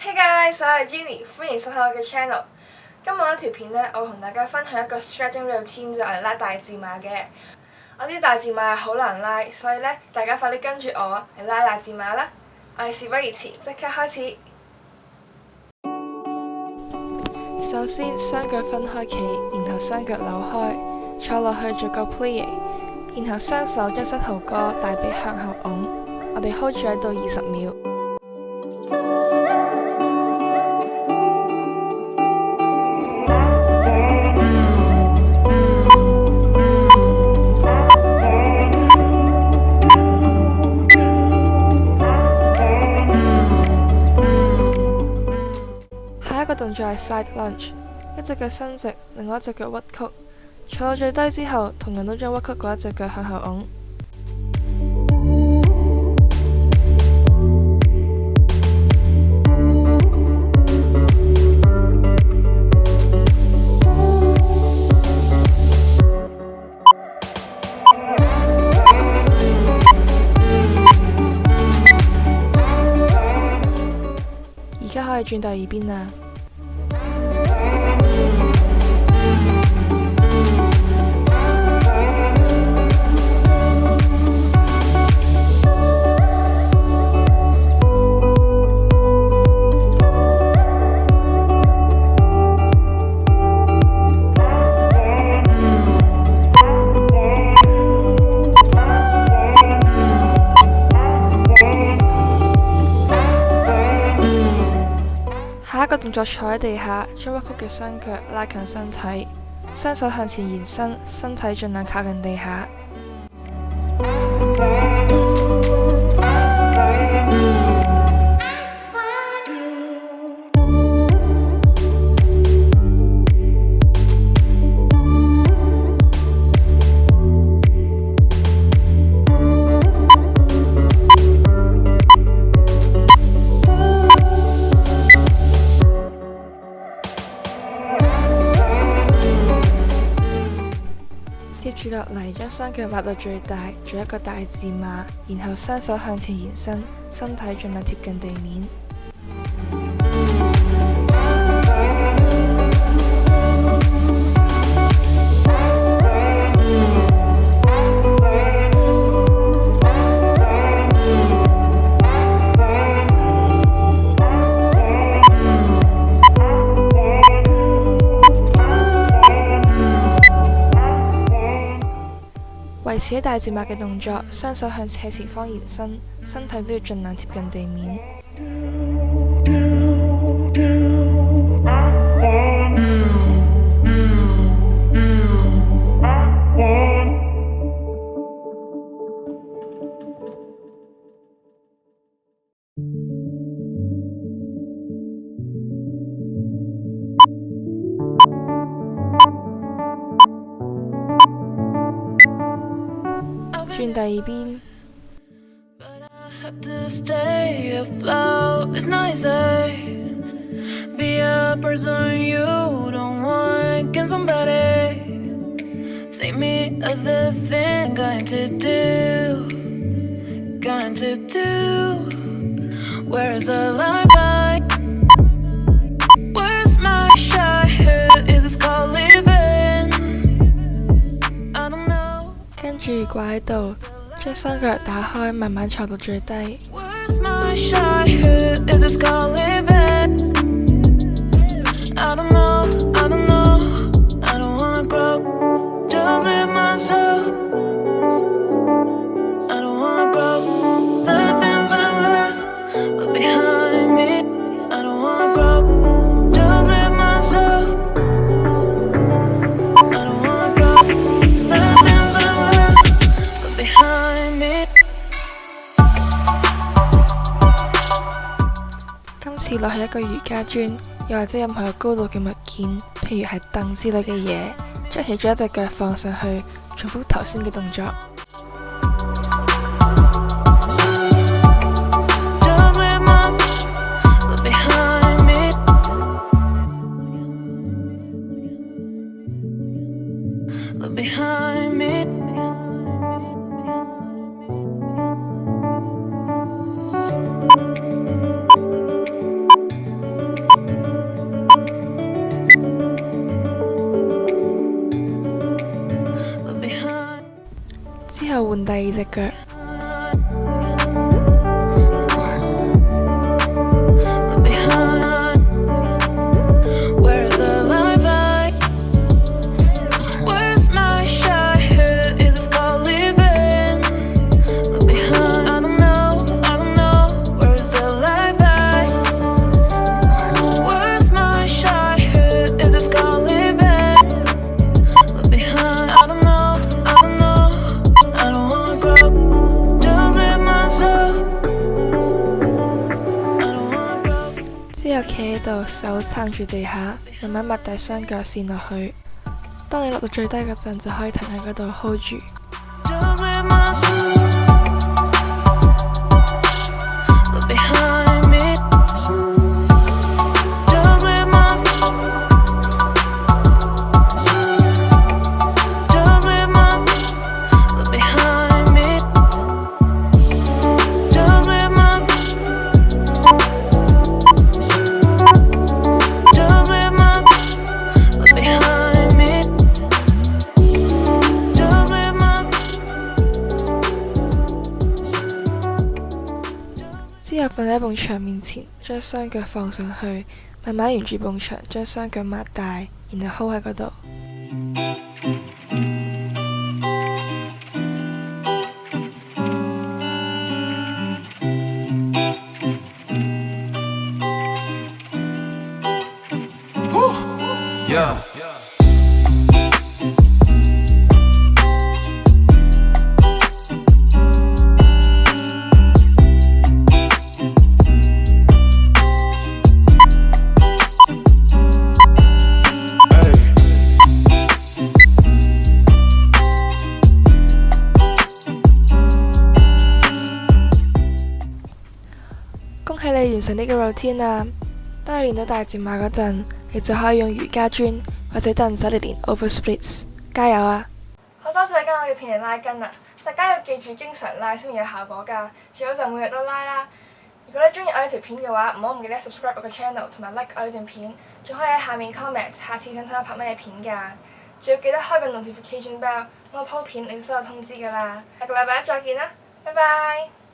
Hey guys， 我係 Ginny， 歡迎收睇我嘅 channel。今日呢條片呢，我會同大家分享一個 stretching routine 就係拉大字馬嘅。我啲大字馬係好難拉，所以呢，大家快啲跟住我嚟拉大字馬啦！我哋事不宜遲，即刻開始。首先，雙腳分開企，然後雙腳扭開，坐落去做個 plie， 然後雙手將膝頭哥大髀向後拱，我哋 hold 住喺度20秒。下一個動作係 side lunge， 一隻腳伸直，另外一隻腳屈曲，坐到最低之後，同樣都將屈曲嗰一隻腳向後拱。而家可以轉第二邊啦。下一個動作坐喺地下，將屈曲嘅雙腳拉近身體，雙手向前延伸，身體盡量靠近地下。接住落嚟，將雙腳擘到最大，做一個大字馬，然後雙手向前延伸，身體盡量貼近地面。維持喺大字馬嘅動作，雙手向斜前方延伸，身體都要盡量貼近地面。轉第二邊。跟住掛喺度，將雙腳打開，慢慢坐到最低。今次攞起一個瑜伽磚，又或者任何有高度嘅物件，譬如係凳之類嘅嘢，將其中一隻腳放上去，重複頭先嘅動作。二隻腳。之後企喺度，手撐住地下，慢慢擘大雙腳跣落去。當你落到最低嗰陣，就可以停喺嗰度 hold 住。之後瞓喺埲牆面前，將雙腳放上去，慢慢沿住埲牆將雙腳擘大，然後 hold 喺嗰度。恭喜你完成呢個 routine 啦！當你練到大字馬嗰陣，你就可以用瑜伽磚或者凳仔嚟練 over splits， 加油啊！好多謝你跟我嘅片嚟拉筋啊！大家要記住經常拉先會有效果㗎，最好就每日都拉啦。如果你中意我呢條片嘅話，唔好唔記得 subscribe 我嘅 channel 同埋 like 我呢段片，仲可以喺下面 comment 下次想睇我拍乜嘢片㗎。仲要記得開個 notification bell，我 po 片你就收到通知㗎啦。下個禮拜一再見啦，拜拜！